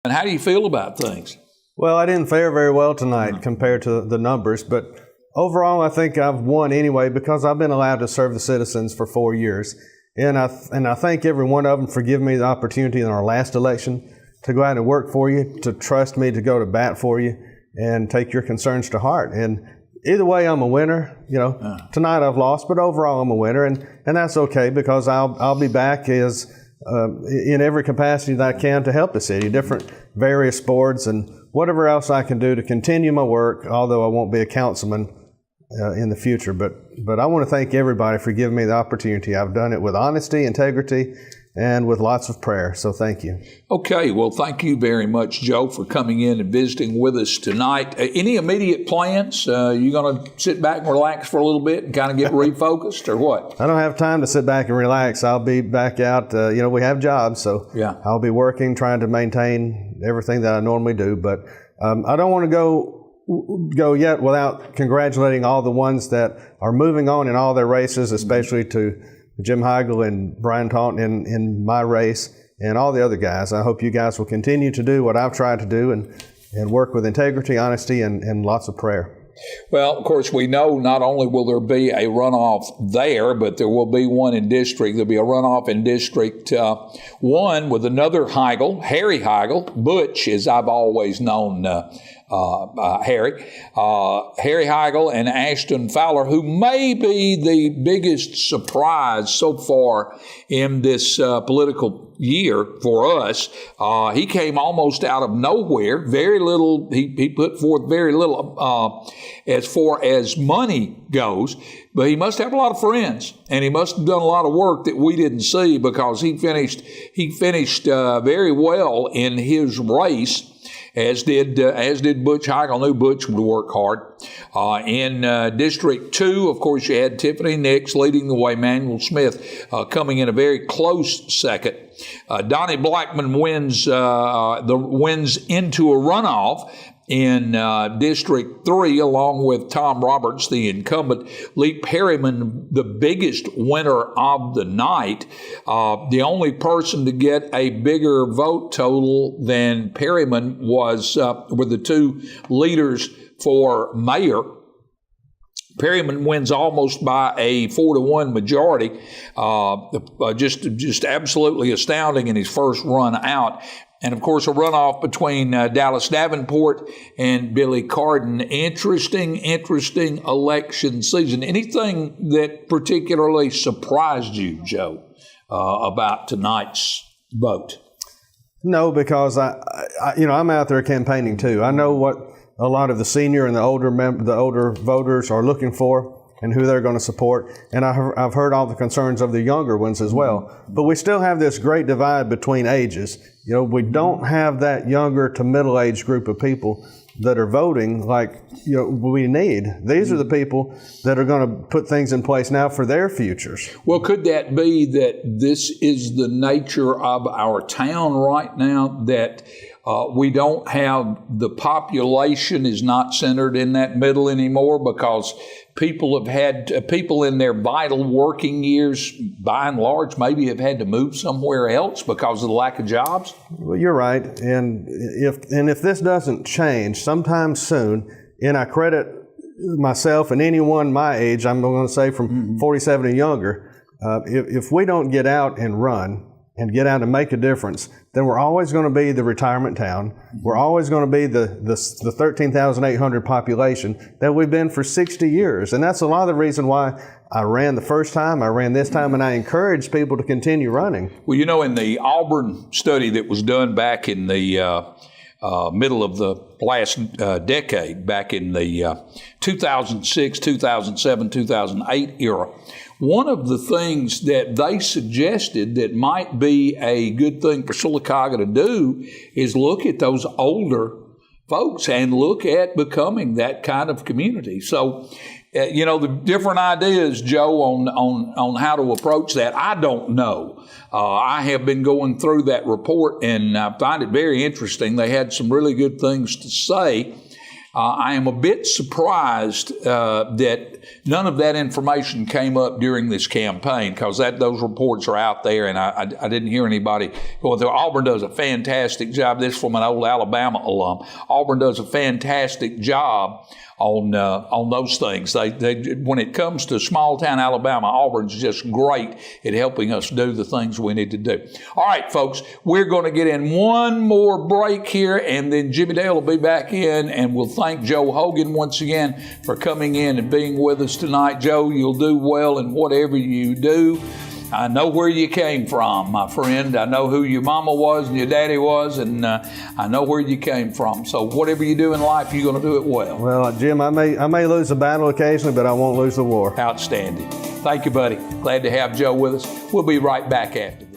And how do you feel about things? Well, I didn't fare very well tonight compared to the numbers, but overall I think I've won anyway because I've been allowed to serve the citizens for 4 years. And I thank every one of them for giving me the opportunity in our last election to go out and work for you, to trust me to go to bat for you and take your concerns to heart. And either way, I'm a winner. Tonight I've lost, but overall I'm a winner, and that's okay because I'll be back as in every capacity that I can to help the city, different various boards and whatever else I can do to continue my work, although I won't be a councilman in the future. But I want to thank everybody for giving me the opportunity. I've done it with honesty, integrity, and with lots of prayer. So thank you. Okay. Well, thank you very much, Joe, for coming in and visiting with us tonight. Any immediate plans? You going to sit back and relax for a little bit and kind of get refocused or what? I don't have time to sit back and relax. I'll be back out. We have jobs, so yeah. I'll be working, trying to maintain everything that I normally do. But I don't want to go yet without congratulating all the ones that are moving on in all their races, especially to Jim Heigl and Brian Taunton in my race and all the other guys. I hope you guys will continue to do what I've tried to do and work with integrity, honesty, and lots of prayer. Well, of course, we know not only will there be a runoff there, but there will be one in district. There'll be a runoff in District 1 with another Heigl, Harry Heigl, Butch, as I've always known Harry Heigl and Ashton Fowler, who may be the biggest surprise so far in this political year for us. He came almost out of nowhere. Very little. He put forth very little as far as money goes, but he must have a lot of friends, and he must have done a lot of work that we didn't see because he finished very well in his race. As did Butch Heigl. I knew Butch would work hard. In District 2, of course, you had Tiffany Nix leading the way, Manuel Smith coming in a very close second. Donnie Blackman wins into a runoff in District 3, along with Tom Roberts, the incumbent. Lee Perryman, the biggest winner of the night. The only person to get a bigger vote total than Perryman were the two leaders for mayor. Perryman wins almost by a 4-1 majority. Just absolutely astounding in his first run out. And, of course, a runoff between Dallas Davenport and Billy Carden. Interesting election season. Anything that particularly surprised you, Joe, about tonight's vote? No, because I'm out there campaigning too. I know what a lot of the senior and the older voters are looking for and who they're going to support. And I've heard all the concerns of the younger ones as well. But we still have this great divide between ages. We don't have that younger to middle-aged group of people that are voting like we need. These are the people that are going to put things in place now for their futures. Well, could that be that this is the nature of our town right now, that we don't have the population is not centered in that middle anymore because people in their vital working years, by and large, maybe have had to move somewhere else because of the lack of jobs? Well, you're right. And if this doesn't change sometime soon, and I credit myself and anyone my age, I'm going to say from 47 and younger, if we don't get out and run and get out and make a difference, then we're always going to be the retirement town. We're always going to be the 13,800 population that we've been for 60 years. And that's a lot of the reason why I ran the first time, I ran this time, and I encourage people to continue running. Well, in the Auburn study that was done back in the middle of the last decade, back in the 2006, 2007, 2008 era, one of the things that they suggested that might be a good thing for Sylacauga to do is look at those older folks and look at becoming that kind of community. So, the different ideas, Joe, on how to approach that, I don't know. I have been going through that report and I find it very interesting. They had some really good things to say. I am a bit surprised that none of that information came up during this campaign, because those reports are out there, and I didn't hear anybody going through. Auburn does a fantastic job. This from an old Alabama alum. Auburn does a fantastic job on those things. They when it comes to small town Alabama, Auburn's just great at helping us do the things we need to do. All right, folks, we're going to get in one more break here, and then Jimmy Dale will be back in, and we'll thank Joe Hogan once again for coming in and being with us tonight. Joe, you'll do well in whatever you do. I know where you came from, my friend. I know who your mama was and your daddy was, and I know where you came from. So whatever you do in life, you're going to do it well. Well, Jim, I may lose a battle occasionally, but I won't lose the war. Outstanding. Thank you, buddy. Glad to have Joe with us. We'll be right back after.